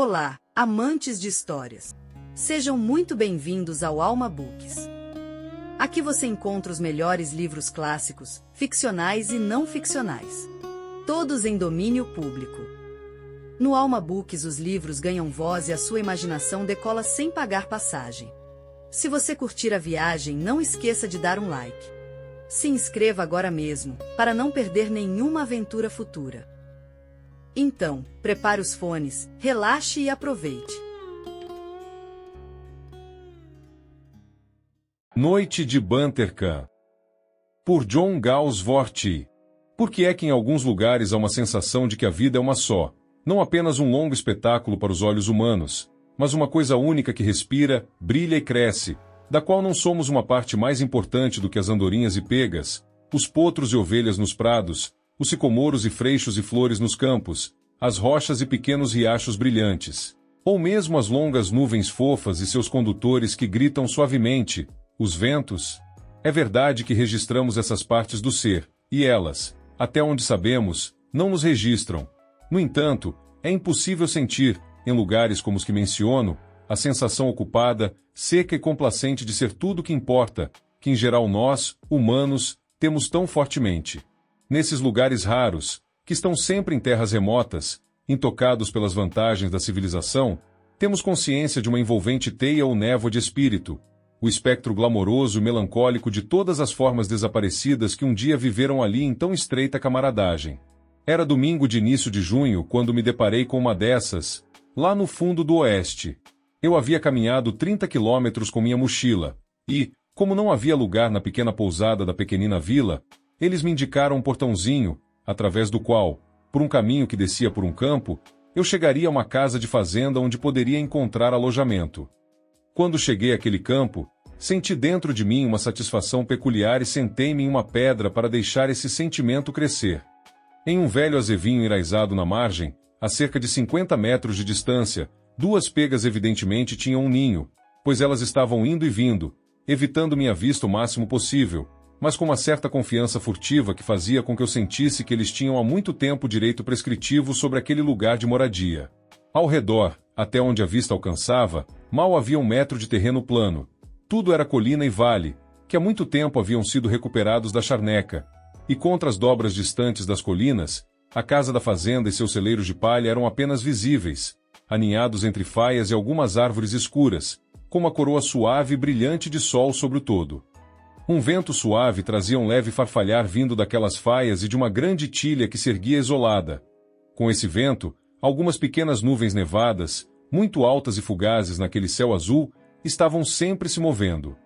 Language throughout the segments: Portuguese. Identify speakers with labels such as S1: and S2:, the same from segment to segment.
S1: Olá, amantes de histórias. Sejam muito bem-vindos ao Alma Books. Aqui você encontra os melhores livros clássicos, ficcionais e não ficcionais. Todos em domínio público. No Alma Books os livros ganham voz e a sua imaginação decola sem pagar passagem. Se você curtir a viagem, não esqueça de dar um like. Se inscreva agora mesmo, para não perder nenhuma aventura futura. Então, prepare os fones, relaxe e aproveite.
S2: Noite de Bunterkhan, por John Galsworthy. Por que é que em alguns lugares há uma sensação de que a vida é uma só, não apenas um longo espetáculo para os olhos humanos, mas uma coisa única que respira, brilha e cresce, da qual não somos uma parte mais importante do que as andorinhas e pegas, os potros e ovelhas nos prados, os sicomoros e freixos e flores nos campos, as rochas e pequenos riachos brilhantes, ou mesmo as longas nuvens fofas e seus condutores que gritam suavemente, os ventos? É verdade que registramos essas partes do ser, e elas, até onde sabemos, não nos registram. No entanto, é impossível sentir, em lugares como os que menciono, a sensação ocupada, seca e complacente de ser tudo o que importa, que em geral nós, humanos, temos tão fortemente. Nesses lugares raros, que estão sempre em terras remotas, intocados pelas vantagens da civilização, temos consciência de uma envolvente teia ou névoa de espírito, o espectro glamouroso e melancólico de todas as formas desaparecidas que um dia viveram ali em tão estreita camaradagem. Era domingo de início de junho quando me deparei com uma dessas, lá no fundo do oeste. Eu havia caminhado 30 quilômetros com minha mochila, e, como não havia lugar na pequena pousada da pequenina vila, eles me indicaram um portãozinho, através do qual, por um caminho que descia por um campo, eu chegaria a uma casa de fazenda onde poderia encontrar alojamento. Quando cheguei àquele campo, senti dentro de mim uma satisfação peculiar e sentei-me em uma pedra para deixar esse sentimento crescer. Em um velho azevinho enraizado na margem, a cerca de 50 metros de distância, duas pegas evidentemente tinham um ninho, pois elas estavam indo e vindo, evitando minha vista o máximo possível, mas com uma certa confiança furtiva que fazia com que eu sentisse que eles tinham há muito tempo direito prescritivo sobre aquele lugar de moradia. Ao redor, até onde a vista alcançava, mal havia 1 metro de terreno plano. Tudo era colina e vale, que há muito tempo haviam sido recuperados da charneca, e contra as dobras distantes das colinas, a casa da fazenda e seus celeiros de palha eram apenas visíveis, aninhados entre faias e algumas árvores escuras, com uma coroa suave e brilhante de sol sobre o todo. Um vento suave trazia um leve farfalhar vindo daquelas faias e de uma grande tilha que se erguia isolada. Com esse vento, algumas pequenas nuvens nevadas, muito altas e fugazes naquele céu azul, estavam sempre se movendo.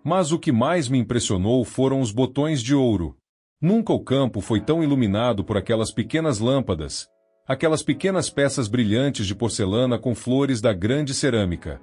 S2: Mas o que mais me impressionou foram os botões de ouro. Nunca o campo foi tão iluminado por aquelas pequenas lâmpadas, aquelas pequenas peças brilhantes de porcelana com flores da grande cerâmica.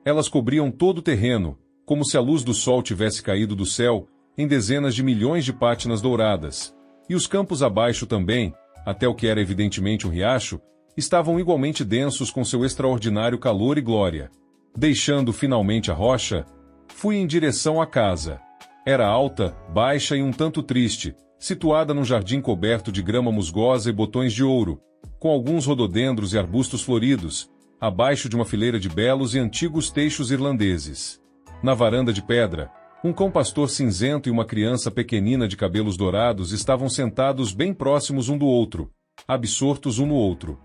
S2: Elas cobriam todo o terreno, como se a luz do sol tivesse caído do céu, em dezenas de milhões de pátinas douradas, e os campos abaixo também, até o que era evidentemente um riacho, estavam igualmente densos com seu extraordinário calor e glória. Deixando finalmente a rocha, fui em direção à casa. Era alta, baixa e um tanto triste, situada num jardim coberto de grama musgosa e botões de ouro, com alguns rododendros e arbustos floridos, abaixo de uma fileira de belos e antigos teixos irlandeses. Na varanda de pedra, um cão-pastor cinzento e uma criança pequenina de cabelos dourados estavam sentados bem próximos um do outro, absortos um no outro.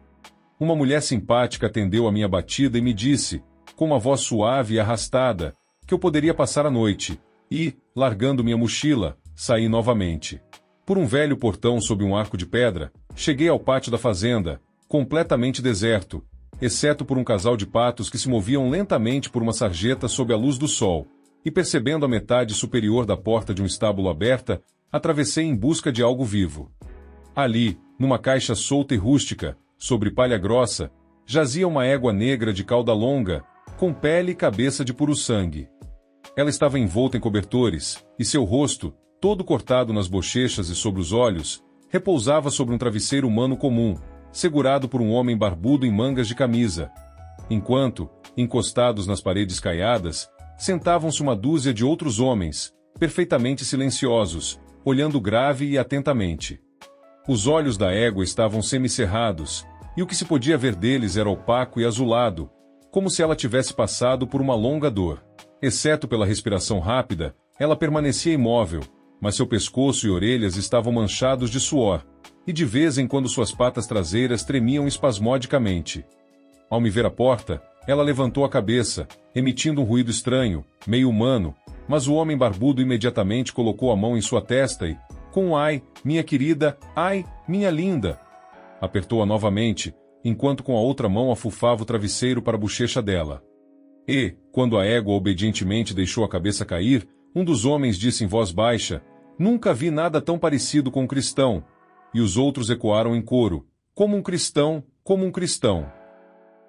S2: Uma mulher simpática atendeu a minha batida e me disse, com uma voz suave e arrastada, que eu poderia passar a noite, e, largando minha mochila, saí novamente. Por um velho portão sob um arco de pedra, cheguei ao pátio da fazenda, completamente deserto, exceto por um casal de patos que se moviam lentamente por uma sarjeta sob a luz do sol, e percebendo a metade superior da porta de um estábulo aberta, atravessei em busca de algo vivo. Ali, numa caixa solta e rústica, sobre palha grossa, jazia uma égua negra de cauda longa, com pele e cabeça de puro sangue. Ela estava envolta em cobertores, e seu rosto, todo cortado nas bochechas e sobre os olhos, repousava sobre um travesseiro humano comum, segurado por um homem barbudo em mangas de camisa. Enquanto, encostados nas paredes caiadas, sentavam-se uma dúzia de outros homens, perfeitamente silenciosos, olhando grave e atentamente. Os olhos da égua estavam semicerrados, e o que se podia ver deles era opaco e azulado, como se ela tivesse passado por uma longa dor. Exceto pela respiração rápida, ela permanecia imóvel, mas seu pescoço e orelhas estavam manchados de suor, e de vez em quando suas patas traseiras tremiam espasmodicamente. Ao me ver à porta, ela levantou a cabeça, emitindo um ruído estranho, meio humano, mas o homem barbudo imediatamente colocou a mão em sua testa e, com um "ai, minha querida, ai, minha linda", apertou-a novamente, enquanto com a outra mão afufava o travesseiro para a bochecha dela. E, quando a égua obedientemente deixou a cabeça cair, um dos homens disse em voz baixa: "Nunca vi nada tão parecido com um cristão." E os outros ecoaram em coro: "Como um cristão, como um cristão."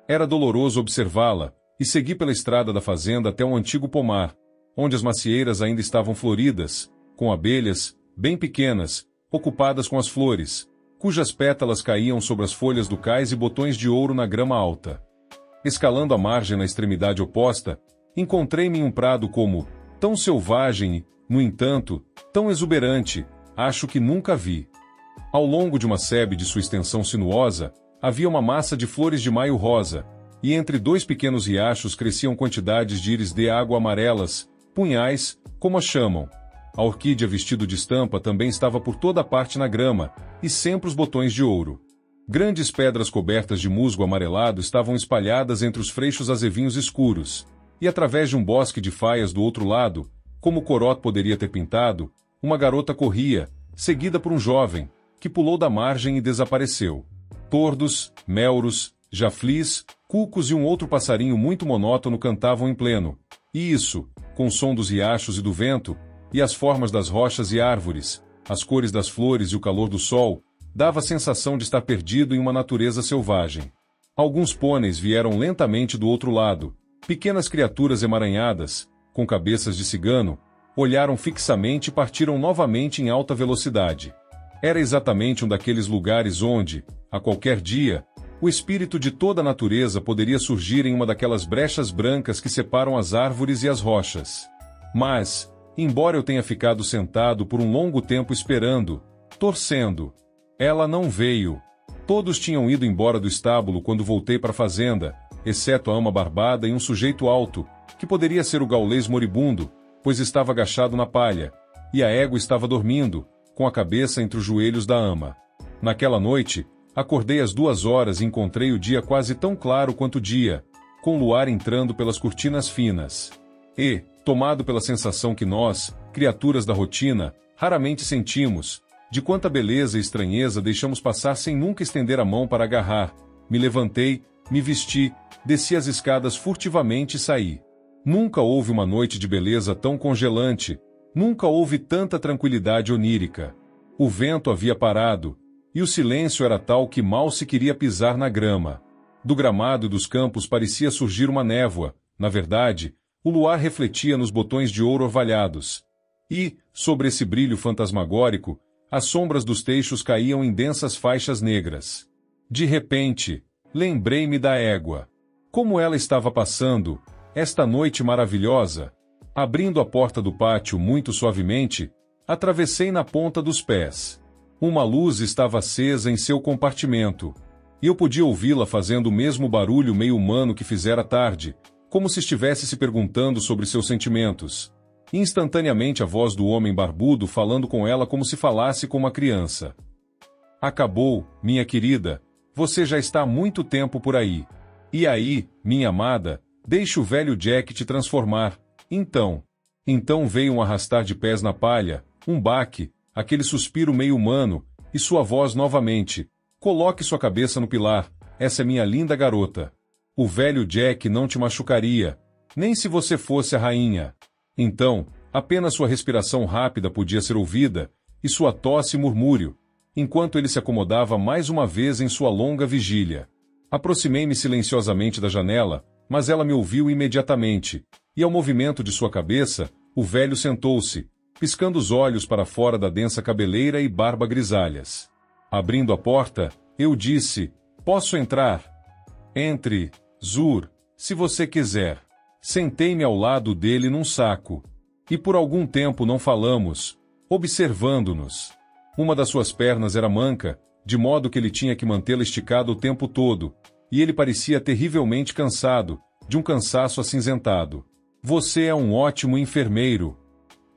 S2: Era doloroso observá-la, e segui pela estrada da fazenda até um antigo pomar, onde as macieiras ainda estavam floridas, com abelhas, bem pequenas, ocupadas com as flores, cujas pétalas caíam sobre as folhas do cais e botões de ouro na grama alta. Escalando a margem na extremidade oposta, encontrei-me em um prado como, tão selvagem e, no entanto, tão exuberante, acho que nunca vi. Ao longo de uma sebe de sua extensão sinuosa, havia uma massa de flores de maio rosa, e entre dois pequenos riachos cresciam quantidades de íris de água amarelas, punhais, como as chamam. A orquídea vestido de estampa também estava por toda a parte na grama, e sempre os botões de ouro. Grandes pedras cobertas de musgo amarelado estavam espalhadas entre os freixos azevinhos escuros, e através de um bosque de faias do outro lado, como Corot poderia ter pintado, uma garota corria, seguida por um jovem, que pulou da margem e desapareceu. Tordos, melros, jaflis, cucos e um outro passarinho muito monótono cantavam em pleno, e isso, com o som dos riachos e do vento, e as formas das rochas e árvores, as cores das flores e o calor do sol, dava a sensação de estar perdido em uma natureza selvagem. Alguns pôneis vieram lentamente do outro lado, pequenas criaturas emaranhadas, com cabeças de cigano, olharam fixamente e partiram novamente em alta velocidade. Era exatamente um daqueles lugares onde, a qualquer dia, o espírito de toda a natureza poderia surgir em uma daquelas brechas brancas que separam as árvores e as rochas. Mas, embora eu tenha ficado sentado por um longo tempo esperando, torcendo, ela não veio. Todos tinham ido embora do estábulo quando voltei para a fazenda, exceto a ama barbada e um sujeito alto, que poderia ser o gaulês moribundo, pois estava agachado na palha, e a égua estava dormindo, com a cabeça entre os joelhos da ama. Naquela noite, acordei às 2 horas e encontrei o dia quase tão claro quanto o dia, com o luar entrando pelas cortinas finas. E, tomado pela sensação que nós, criaturas da rotina, raramente sentimos, de quanta beleza e estranheza deixamos passar sem nunca estender a mão para agarrar, me levantei, me vesti, desci as escadas furtivamente e saí. Nunca houve uma noite de beleza tão congelante, nunca houve tanta tranquilidade onírica. O vento havia parado, e o silêncio era tal que mal se queria pisar na grama. Do gramado e dos campos parecia surgir uma névoa, na verdade, o luar refletia nos botões de ouro orvalhados. E, sobre esse brilho fantasmagórico, as sombras dos teixos caíam em densas faixas negras. De repente, lembrei-me da égua. Como ela estava passando, esta noite maravilhosa. Abrindo a porta do pátio muito suavemente, atravessei na ponta dos pés. Uma luz estava acesa em seu compartimento, e eu podia ouvi-la fazendo o mesmo barulho meio humano que fizera à tarde, como se estivesse se perguntando sobre seus sentimentos. Instantaneamente a voz do homem barbudo falando com ela como se falasse com uma criança. "Acabou, minha querida, você já está há muito tempo por aí. E aí, minha amada, deixe o velho Jack te transformar." Então veio um arrastar de pés na palha, um baque, aquele suspiro meio humano, e sua voz novamente: "Coloque sua cabeça no pilar, essa é minha linda garota. O velho Jack não te machucaria, nem se você fosse a rainha." Então, apenas sua respiração rápida podia ser ouvida, e sua tosse e murmúrio, enquanto ele se acomodava mais uma vez em sua longa vigília. Aproximei-me silenciosamente da janela, mas ela me ouviu imediatamente, e ao movimento de sua cabeça, o velho sentou-se, piscando os olhos para fora da densa cabeleira e barba grisalhas. Abrindo a porta, eu disse: "Posso entrar?" "Entre, Zur, se você quiser." Sentei-me ao lado dele num saco. E por algum tempo não falamos, observando-nos. Uma das suas pernas era manca, de modo que ele tinha que mantê-la esticada o tempo todo, e ele parecia terrivelmente cansado, de um cansaço acinzentado. Você é um ótimo enfermeiro,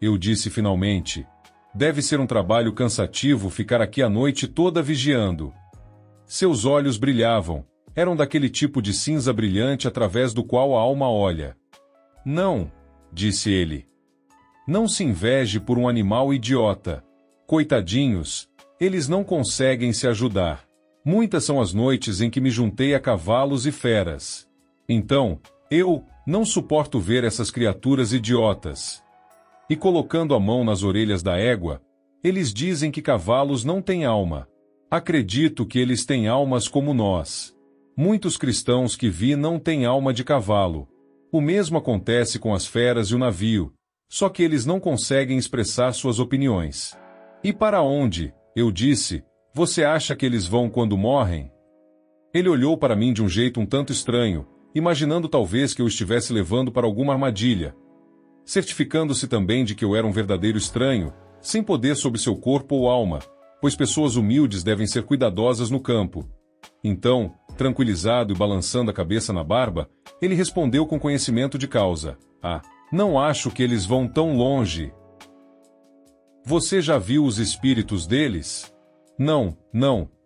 S2: eu disse finalmente. Deve ser um trabalho cansativo ficar aqui a noite toda vigiando. Seus olhos brilhavam. Eram daquele tipo de cinza brilhante através do qual a alma olha. Não, disse ele. Não se inveje por um animal idiota. Coitadinhos, eles não conseguem se ajudar. Muitas são as noites em que me juntei a cavalos e feras. Então, eu não suporto ver essas criaturas idiotas. E colocando a mão nas orelhas da égua, eles dizem que cavalos não têm alma. Acredito que eles têm almas como nós. Muitos cristãos que vi não têm alma de cavalo. O mesmo acontece com as feras e o navio, só que eles não conseguem expressar suas opiniões. E para onde, eu disse, você acha que eles vão quando morrem? Ele olhou para mim de um jeito um tanto estranho, imaginando talvez que eu estivesse levando para alguma armadilha. Certificando-se também de que eu era um verdadeiro estranho, sem poder sobre seu corpo ou alma, pois pessoas humildes devem ser cuidadosas no campo. Então, tranquilizado e balançando a cabeça na barba, ele respondeu com conhecimento de causa. Não acho que eles vão tão longe. Você já viu os espíritos deles? Não,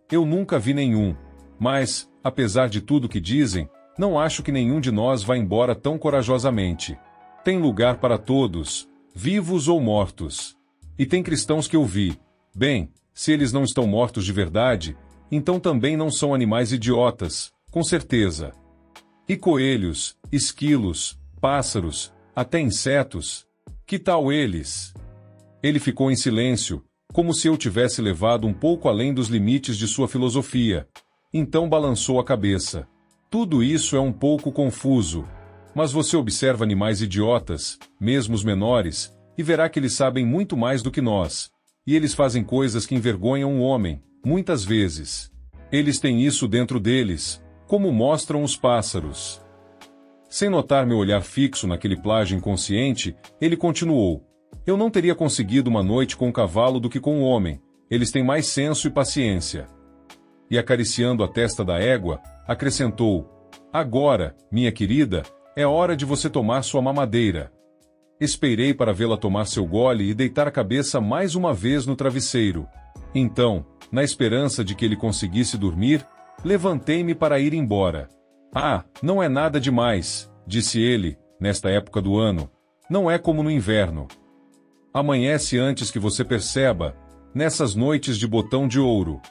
S2: eu nunca vi nenhum. Mas, apesar de tudo que dizem, não acho que nenhum de nós vá embora tão corajosamente. Tem lugar para todos, vivos ou mortos. E tem cristãos que eu vi. Bem, se eles não estão mortos de verdade, então também não são animais idiotas, com certeza. E coelhos, esquilos, pássaros, até insetos. Que tal eles? Ele ficou em silêncio, como se eu tivesse levado um pouco além dos limites de sua filosofia. Então balançou a cabeça. Tudo isso é um pouco confuso. Mas você observa animais idiotas, mesmo os menores, e verá que eles sabem muito mais do que nós. E eles fazem coisas que envergonham um homem, muitas vezes. Eles têm isso dentro deles, como mostram os pássaros. Sem notar meu olhar fixo naquele plágio inconsciente, ele continuou. Eu não teria conseguido uma noite com um cavalo do que com um homem. Eles têm mais senso e paciência. E acariciando a testa da égua, acrescentou: agora, minha querida, é hora de você tomar sua mamadeira. Esperei para vê-la tomar seu gole e deitar a cabeça mais uma vez no travesseiro. Então, na esperança de que ele conseguisse dormir, levantei-me para ir embora. Não é nada demais, disse ele, nesta época do ano. Não é como no inverno. Amanhece antes que você perceba, nessas noites de botão de ouro.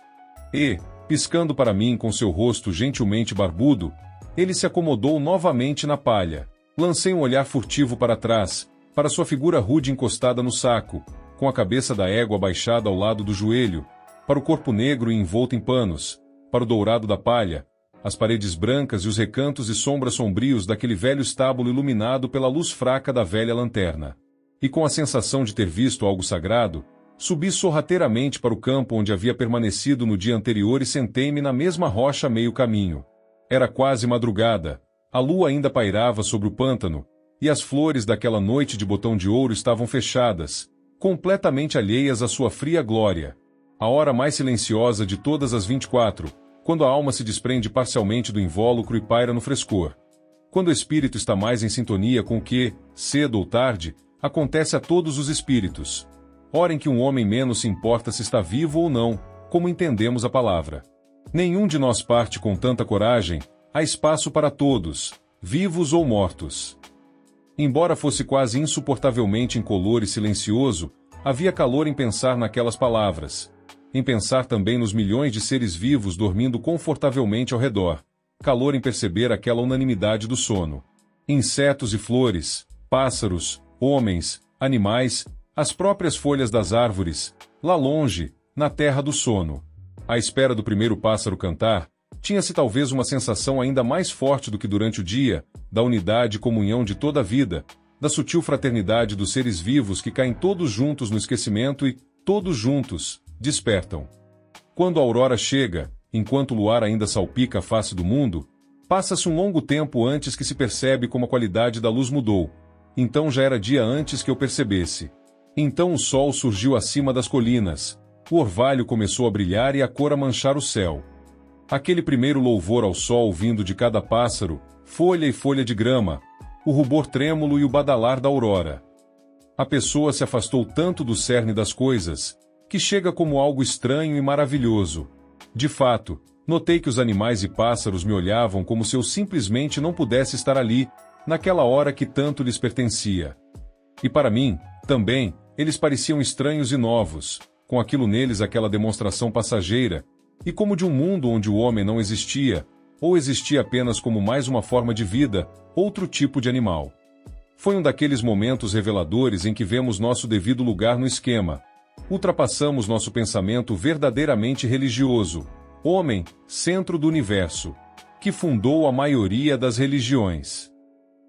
S2: E, piscando para mim com seu rosto gentilmente barbudo, ele se acomodou novamente na palha. Lancei um olhar furtivo para trás, para sua figura rude encostada no saco, com a cabeça da égua baixada ao lado do joelho, para o corpo negro e envolto em panos, para o dourado da palha, as paredes brancas e os recantos e sombras sombrios daquele velho estábulo iluminado pela luz fraca da velha lanterna. E com a sensação de ter visto algo sagrado, subi sorrateiramente para o campo onde havia permanecido no dia anterior e sentei-me na mesma rocha a meio caminho. Era quase madrugada, a lua ainda pairava sobre o pântano, e as flores daquela noite de botão de ouro estavam fechadas, completamente alheias à sua fria glória. A hora mais silenciosa de todas as 24, quando a alma se desprende parcialmente do invólucro e paira no frescor. Quando o espírito está mais em sintonia com o que, cedo ou tarde, acontece a todos os espíritos. Hora em que um homem menos se importa se está vivo ou não, como entendemos a palavra. Nenhum de nós parte com tanta coragem, há espaço para todos, vivos ou mortos. Embora fosse quase insuportavelmente incolor e silencioso, havia calor em pensar naquelas palavras. Em pensar também nos milhões de seres vivos dormindo confortavelmente ao redor. Calor em perceber aquela unanimidade do sono. Insetos e flores, pássaros, homens, animais, as próprias folhas das árvores, lá longe, na terra do sono. À espera do primeiro pássaro cantar, tinha-se talvez uma sensação ainda mais forte do que durante o dia, da unidade e comunhão de toda a vida, da sutil fraternidade dos seres vivos que caem todos juntos no esquecimento e, todos juntos, despertam. Quando a aurora chega, enquanto o luar ainda salpica a face do mundo, passa-se um longo tempo antes que se percebe como a qualidade da luz mudou. Então já era dia antes que eu percebesse. Então o sol surgiu acima das colinas, o orvalho começou a brilhar e a cor a manchar o céu. Aquele primeiro louvor ao sol vindo de cada pássaro, folha e folha de grama, o rubor trêmulo e o badalar da aurora. A pessoa se afastou tanto do cerne das coisas, que chega como algo estranho e maravilhoso. De fato, notei que os animais e pássaros me olhavam como se eu simplesmente não pudesse estar ali, naquela hora que tanto lhes pertencia. E para mim, também, eles pareciam estranhos e novos, com aquilo neles aquela demonstração passageira, e como de um mundo onde o homem não existia, ou existia apenas como mais uma forma de vida, outro tipo de animal. Foi um daqueles momentos reveladores em que vemos nosso devido lugar no esquema. Ultrapassamos nosso pensamento verdadeiramente religioso. Homem, centro do universo, que fundou a maioria das religiões.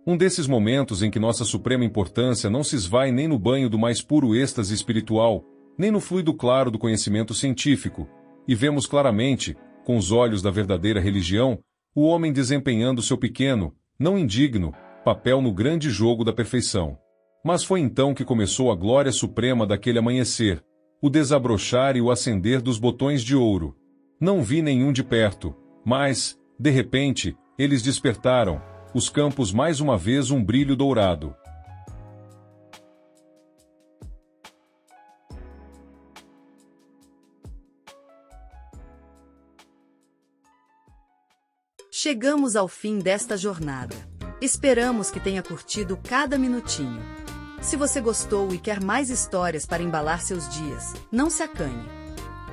S2: Um desses momentos em que nossa suprema importância não se esvai nem no banho do mais puro êxtase espiritual, nem no fluido claro do conhecimento científico, e vemos claramente, com os olhos da verdadeira religião, o homem desempenhando seu pequeno, não indigno, papel no grande jogo da perfeição. Mas foi então que começou a glória suprema daquele amanhecer, o desabrochar e o acender dos botões de ouro. Não vi nenhum de perto, mas, de repente, eles despertaram, os campos mais uma vez um brilho dourado.
S1: Chegamos ao fim desta jornada. Esperamos que tenha curtido cada minutinho. Se você gostou e quer mais histórias para embalar seus dias, não se acanhe.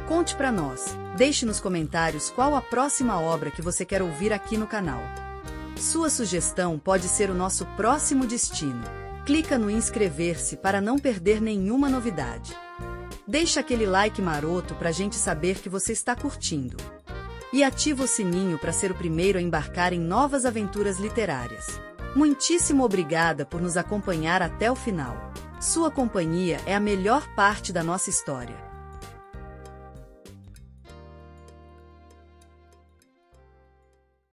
S1: Conte para nós, deixe nos comentários qual a próxima obra que você quer ouvir aqui no canal. Sua sugestão pode ser o nosso próximo destino. Clica no inscrever-se para não perder nenhuma novidade. Deixa aquele like maroto para a gente saber que você está curtindo. E ativa o sininho para ser o primeiro a embarcar em novas aventuras literárias. Muitíssimo obrigada por nos acompanhar até o final. Sua companhia é a melhor parte da nossa história.